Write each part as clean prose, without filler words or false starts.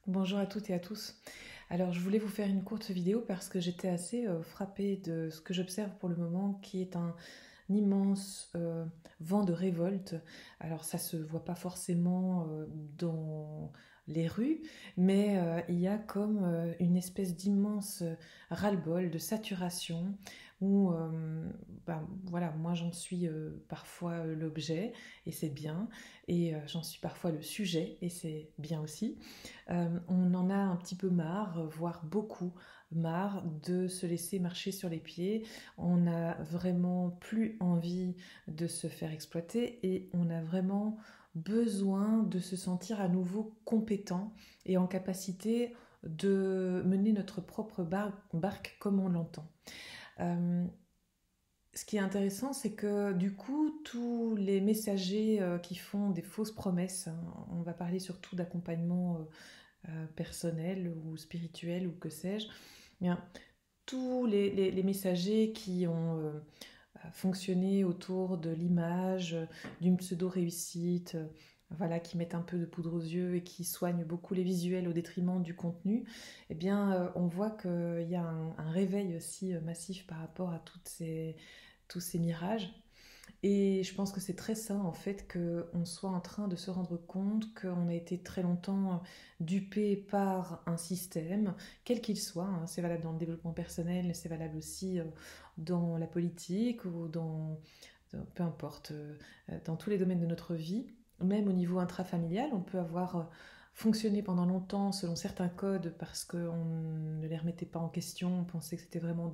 Bonjour à toutes et à tous. Alors, je voulais vous faire une courte vidéo parce que j'étais assez frappée de ce que j'observe pour le moment, qui est un immense vent de révolte. Alors, ça se voit pas forcément dans les rues, mais il y a comme une espèce d'immense ras-le-bol, de saturation, où, voilà, moi j'en suis parfois l'objet, et c'est bien, et j'en suis parfois le sujet, et c'est bien aussi. On en a un petit peu marre, voire beaucoup marre de se laisser marcher sur les pieds. On n'a vraiment plus envie de se faire exploiter et on a vraiment besoin de se sentir à nouveau compétent et en capacité de mener notre propre barque comme on l'entend. Euh, Ce qui est intéressant, c'est que du coup, tous les messagers qui font des fausses promesses, hein, on va parler surtout d'accompagnement personnel ou spirituel ou que sais-je, bien, tous les messagers qui ont fonctionné autour de l'image, d'une pseudo-réussite, voilà, qui mettent un peu de poudre aux yeux et qui soignent beaucoup les visuels au détriment du contenu, eh bien, on voit qu'il y a un réveil aussi massif par rapport à tous ces mirages. Et je pense que c'est très sain en fait qu'on soit en train de se rendre compte qu'on a été très longtemps dupé par un système, quel qu'il soit, hein. C'est valable dans le développement personnel, c'est valable aussi dans la politique ou peu importe, dans tous les domaines de notre vie. Même au niveau intrafamilial, on peut avoir fonctionné pendant longtemps selon certains codes parce qu'on ne les remettait pas en question, on pensait que c'était vraiment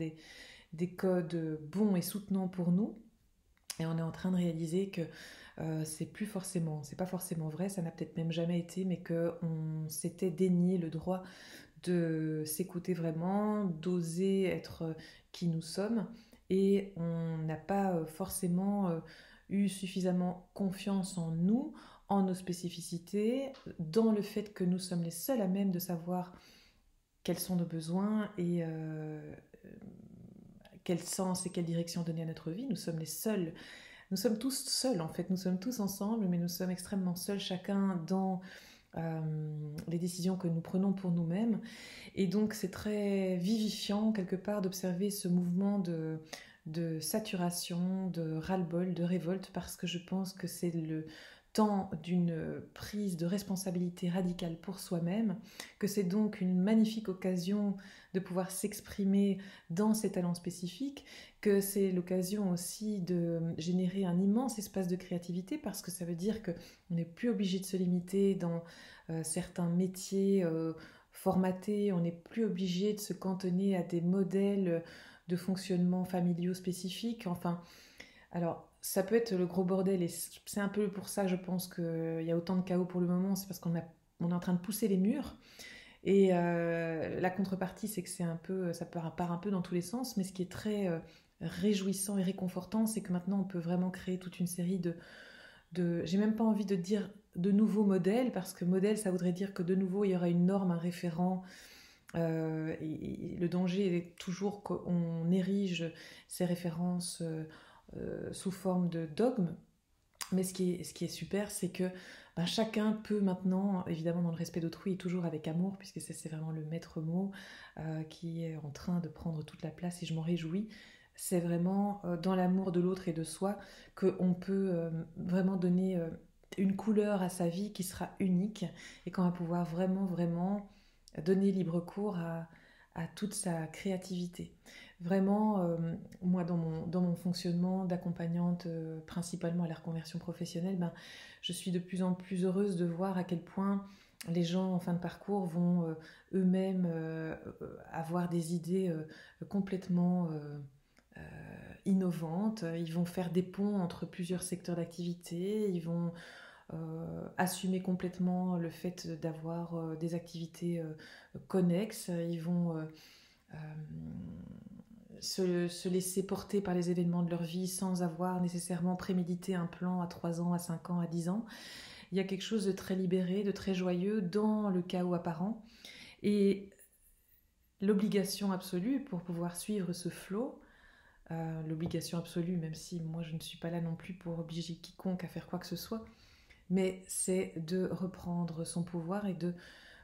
des codes bons et soutenants pour nous. Et on est en train de réaliser que c'est pas forcément vrai, ça n'a peut-être même jamais été, mais qu'on s'était dénié le droit de s'écouter vraiment, d'oser être qui nous sommes, et on n'a pas forcément eu suffisamment confiance en nous, en nos spécificités, dans le fait que nous sommes les seuls à même de savoir quels sont nos besoins et quel sens et quelle direction donner à notre vie. Nous sommes les seuls, nous sommes tous seuls en fait, nous sommes tous ensemble, mais nous sommes extrêmement seuls, chacun dans les décisions que nous prenons pour nous-mêmes. Et donc c'est très vivifiant quelque part d'observer ce mouvement de saturation, de ras-le-bol, de révolte, parce que je pense que c'est le temps d'une prise de responsabilité radicale pour soi-même, que c'est donc une magnifique occasion de pouvoir s'exprimer dans ses talents spécifiques, que c'est l'occasion aussi de générer un immense espace de créativité, parce que ça veut dire qu'on n'est plus obligé de se limiter dans certains métiers formatés, on n'est plus obligé de se cantonner à des modèles de fonctionnement familiaux spécifiques. Enfin, alors ça peut être le gros bordel et c'est un peu pour ça, je pense qu'il y a autant de chaos pour le moment, c'est parce on est en train de pousser les murs. Et la contrepartie, c'est que ça part un peu dans tous les sens, mais ce qui est très réjouissant et réconfortant, c'est que maintenant on peut vraiment créer toute une série j'ai même pas envie de dire de nouveaux modèles, parce que modèle, ça voudrait dire que de nouveau il y aura une norme, un référent, et le danger est toujours qu'on érige ces références sous forme de dogmes. Mais ce qui est super, c'est que ben, chacun peut maintenant, évidemment dans le respect d'autrui et toujours avec amour, puisque c'est vraiment le maître mot qui est en train de prendre toute la place et je m'en réjouis. C'est vraiment dans l'amour de l'autre et de soi qu'on peut vraiment donner une couleur à sa vie qui sera unique et qu'on va pouvoir vraiment, vraiment donner libre cours à toute sa créativité. Vraiment, moi, dans mon fonctionnement d'accompagnante, principalement à la reconversion professionnelle, ben, je suis de plus en plus heureuse de voir à quel point les gens en fin de parcours vont eux-mêmes avoir des idées complètement innovantes. Ils vont faire des ponts entre plusieurs secteurs d'activité. Ils vont assumer complètement le fait d'avoir des activités connexes. Ils vont euh, se laisser porter par les événements de leur vie sans avoir nécessairement prémédité un plan à 3 ans, à 5 ans, à 10 ans. Il y a quelque chose de très libéré, de très joyeux dans le chaos apparent. Et l'obligation absolue pour pouvoir suivre ce flot, l'obligation absolue, même si moi je ne suis pas là non plus pour obliger quiconque à faire quoi que ce soit, mais c'est de reprendre son pouvoir et de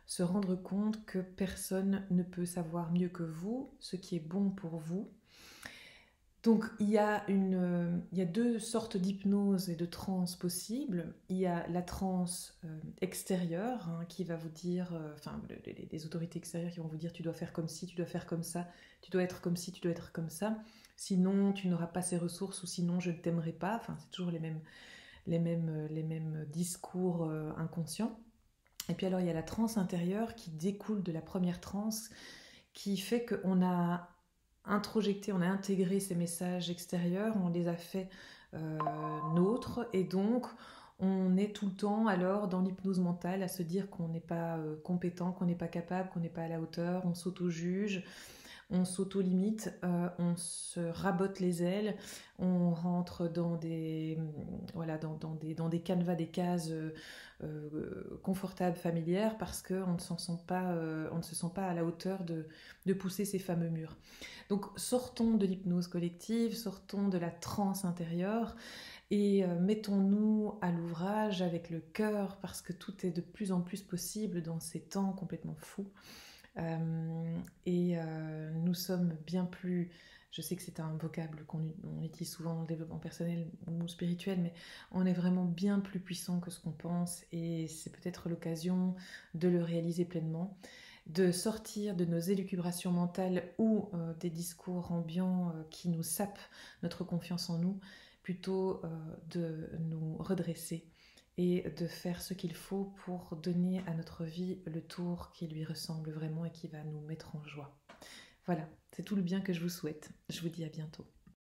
se rendre compte que personne ne peut savoir mieux que vous ce qui est bon pour vous. Donc il y a deux sortes d'hypnose et de transe possibles. Il y a la transe extérieure hein, qui va vous dire, enfin les autorités extérieures qui vont vous dire tu dois faire comme ci, tu dois faire comme ça, tu dois être comme ci, tu dois être comme ça, sinon tu n'auras pas ces ressources ou sinon je ne t'aimerai pas. Enfin c'est toujours les mêmes discours inconscients. Et puis alors il y a la transe intérieure qui découle de la première transe qui fait qu'on a introjecté, on a intégré ces messages extérieurs, on les a fait nôtres et donc on est tout le temps alors dans l'hypnose mentale à se dire qu'on n'est pas compétent, qu'on n'est pas capable, qu'on n'est pas à la hauteur, on s'auto-juge, on s'auto-limite, on se rabote les ailes, on rentre dans des, voilà, dans des canevas, des cases confortables, familières, parce qu'on ne on ne se sent pas à la hauteur de pousser ces fameux murs. Donc sortons de l'hypnose collective, sortons de la transe intérieure et mettons-nous à l'ouvrage avec le cœur, parce que tout est de plus en plus possible dans ces temps complètement fous. Nous sommes bien plus, je sais que c'est un vocable qu'on utilise souvent dans le développement personnel ou spirituel, mais on est vraiment bien plus puissant que ce qu'on pense et c'est peut-être l'occasion de le réaliser pleinement, de sortir de nos élucubrations mentales ou des discours ambiants qui nous sapent notre confiance en nous, plutôt de nous redresser et de faire ce qu'il faut pour donner à notre vie le tour qui lui ressemble vraiment et qui va nous mettre en joie. Voilà, c'est tout le bien que je vous souhaite. Je vous dis à bientôt.